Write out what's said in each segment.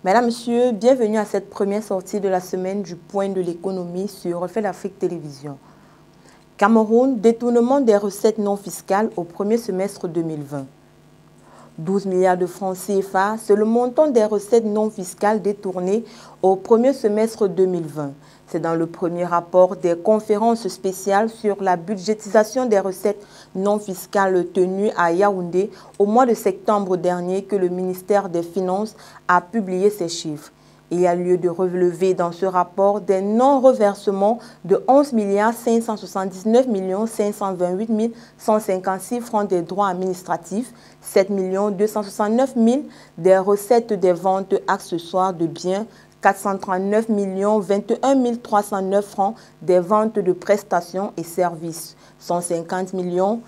Mesdames, Messieurs, bienvenue à cette première sortie de la semaine du Point de l'économie sur Reflet d'Afrique Télévision. Cameroun, détournement des recettes non fiscales au premier semestre 2020. 12 milliards de francs CFA, c'est le montant des recettes non fiscales détournées au premier semestre 2020. C'est dans le premier rapport des conférences spéciales sur la budgétisation des recettes non fiscales tenues à Yaoundé au mois de septembre dernier que le ministère des Finances a publié ces chiffres. Il y a lieu de relever dans ce rapport des non-reversements de 11 579 528 156 francs des droits administratifs, 7 269 000 des recettes des ventes accessoires de biens, 439 21 309 francs des ventes de prestations et services, 150 millions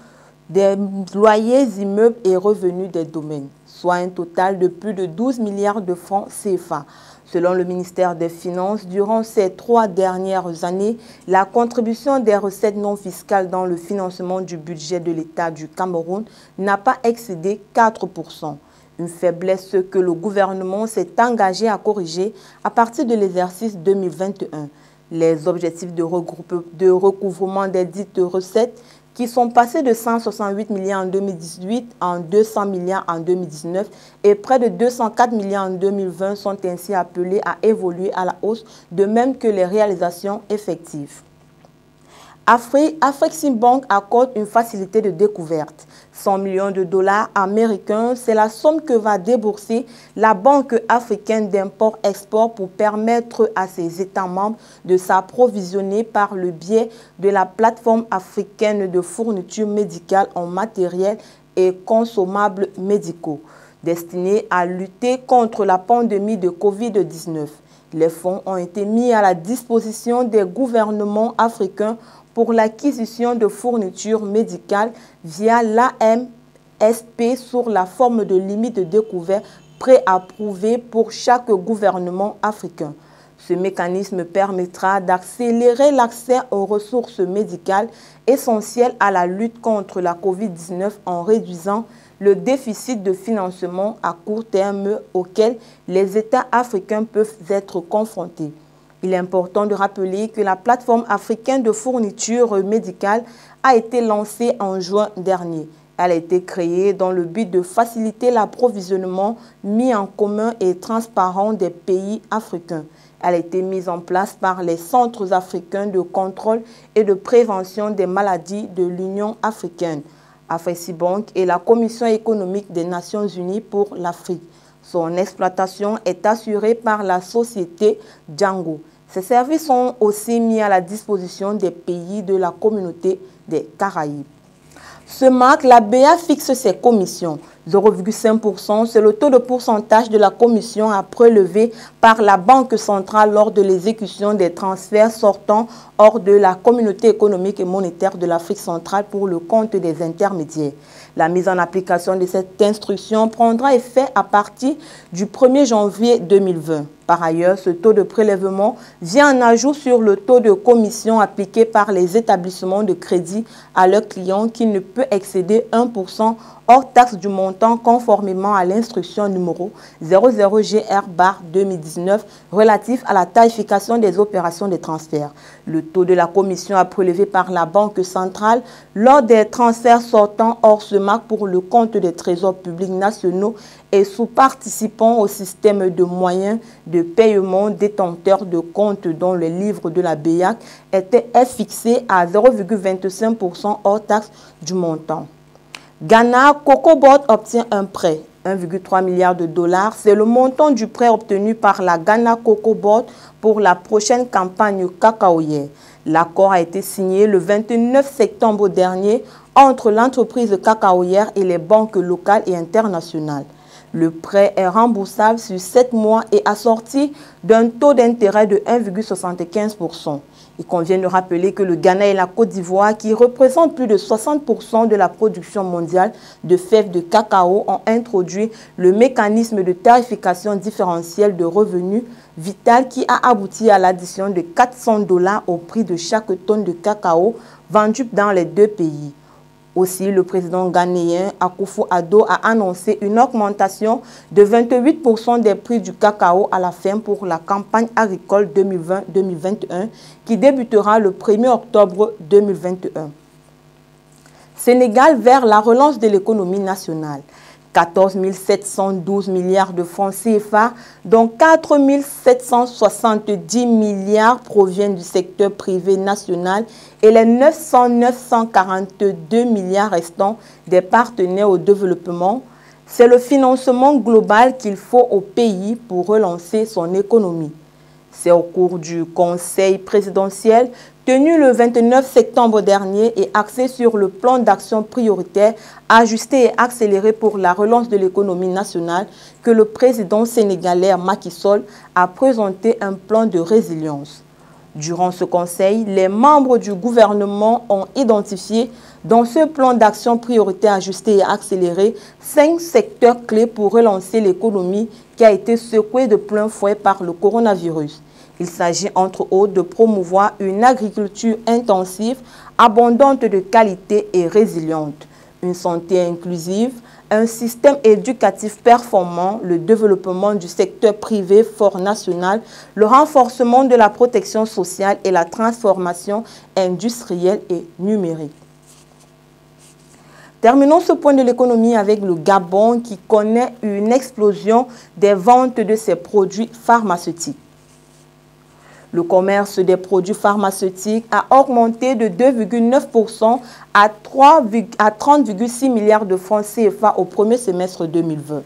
des loyers, immeubles et revenus des domaines, soit un total de plus de 12 milliards de francs CFA. Selon le ministère des Finances, durant ces 3 dernières années, la contribution des recettes non fiscales dans le financement du budget de l'État du Cameroun n'a pas excédé 4%. Une faiblesse que le gouvernement s'est engagé à corriger à partir de l'exercice 2021. Les objectifs de recouvrement des dites recettes qui sont passés de 168 milliards en 2018 en 200 milliards en 2019 et près de 204 milliards en 2020 sont ainsi appelés à évoluer à la hausse, de même que les réalisations effectives. Afreximbank accorde une facilité de découverte. 100 millions de dollars américains, c'est la somme que va débourser la Banque africaine d'import-export pour permettre à ses États membres de s'approvisionner par le biais de la plateforme africaine de fourniture médicale en matériel et consommables médicaux, destinée à lutter contre la pandémie de Covid-19. Les fonds ont été mis à la disposition des gouvernements africains pour l'acquisition de fournitures médicales via l'AMSP sous la forme de limites de découvert préapprouvées pour chaque gouvernement africain. Ce mécanisme permettra d'accélérer l'accès aux ressources médicales essentielles à la lutte contre la Covid-19 en réduisant le déficit de financement à court terme auquel les États africains peuvent être confrontés. Il est important de rappeler que la plateforme africaine de fourniture médicale a été lancée en juin dernier. Elle a été créée dans le but de faciliter l'approvisionnement mis en commun et transparent des pays africains. Elle a été mise en place par les centres africains de contrôle et de prévention des maladies de l'Union africaine, Afreximbank et la Commission économique des Nations unies pour l'Afrique. Son exploitation est assurée par la société Django. Ces services sont aussi mis à la disposition des pays de la communauté des Caraïbes. Ce marque, la BA fixe ses commissions. 0,5%, c'est le taux de pourcentage de la commission à prélever par la Banque centrale lors de l'exécution des transferts sortant hors de la communauté économique et monétaire de l'Afrique centrale pour le compte des intermédiaires. La mise en application de cette instruction prendra effet à partir du 1er janvier 2020. Par ailleurs, ce taux de prélèvement vient en ajout sur le taux de commission appliqué par les établissements de crédit à leurs clients qui ne peut excéder 1% hors taxe du montant conformément à l'instruction numéro 00GR/2019 relatif à la tarification des opérations de transfert. Le taux de la commission à prélever par la Banque centrale lors des transferts sortant hors ce marque pour le compte des trésors publics nationaux et sous-participant au système de moyens de paiement détenteurs de comptes dont le livre de la BEAC est fixé à 0,25% hors taxe du montant. Ghana CocoBoard obtient un prêt, 1,3 milliard de dollars. C'est le montant du prêt obtenu par la Ghana CocoBoard pour la prochaine campagne cacaoyère. L'accord a été signé le 29 septembre dernier entre l'entreprise cacaoyère et les banques locales et internationales. Le prêt est remboursable sur 7 mois et assorti d'un taux d'intérêt de 1,75%. Il convient de rappeler que le Ghana et la Côte d'Ivoire, qui représentent plus de 60% de la production mondiale de fèves de cacao, ont introduit le mécanisme de tarification différentielle de revenus vital qui a abouti à l'addition de 400 $ au prix de chaque tonne de cacao vendue dans les deux pays. Aussi, le président ghanéen Akufo-Addo a annoncé une augmentation de 28% des prix du cacao à la ferme pour la campagne agricole 2020-2021 qui débutera le 1er octobre 2021. Sénégal vers la relance de l'économie nationale. 14 712 milliards de francs CFA, dont 4 770 milliards proviennent du secteur privé national et les 942 milliards restants des partenaires au développement. C'est le financement global qu'il faut au pays pour relancer son économie. C'est au cours du Conseil présidentiel tenu le 29 septembre dernier et axé sur le plan d'action prioritaire ajusté et accéléré pour la relance de l'économie nationale que le président sénégalais Macky Sall a présenté un plan de résilience. Durant ce conseil, les membres du gouvernement ont identifié dans ce plan d'action prioritaire ajusté et accéléré 5 secteurs clés pour relancer l'économie qui a été secouée de plein fouet par le coronavirus. Il s'agit entre autres de promouvoir une agriculture intensive, abondante de qualité et résiliente, une santé inclusive, un système éducatif performant, le développement du secteur privé fort national, le renforcement de la protection sociale et la transformation industrielle et numérique. Terminons ce point de l'économie avec le Gabon qui connaît une explosion des ventes de ses produits pharmaceutiques. Le commerce des produits pharmaceutiques a augmenté de 2,9% à 30,6 milliards de francs CFA au premier semestre 2020.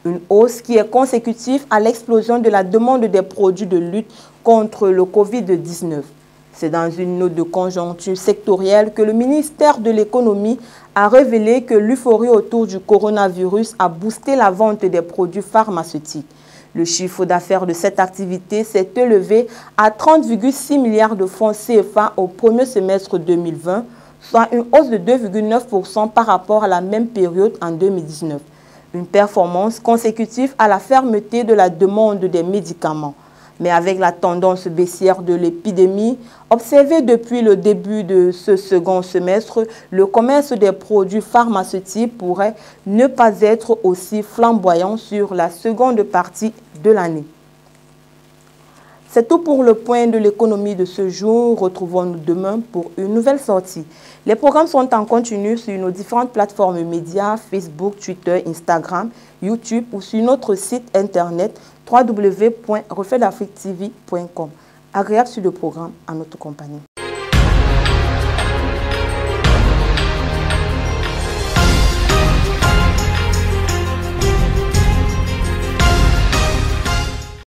Une hausse qui est consécutive à l'explosion de la demande des produits de lutte contre le Covid-19. C'est dans une note de conjoncture sectorielle que le ministère de l'économie a révélé que l'euphorie autour du coronavirus a boosté la vente des produits pharmaceutiques. Le chiffre d'affaires de cette activité s'est élevé à 30,6 milliards de francs CFA au premier semestre 2020, soit une hausse de 2,9% par rapport à la même période en 2019. Une performance consécutive à la fermeté de la demande des médicaments. Mais avec la tendance baissière de l'épidémie observée depuis le début de ce second semestre, le commerce des produits pharmaceutiques pourrait ne pas être aussi flamboyant sur la seconde partie de l'année. C'est tout pour le point de l'économie de ce jour. Retrouvons-nous demain pour une nouvelle sortie. Les programmes sont en continu sur nos différentes plateformes médias, Facebook, Twitter, Instagram, YouTube ou sur notre site internet www.refletdafriquetv.com. Agréable sur le programme à notre compagnie.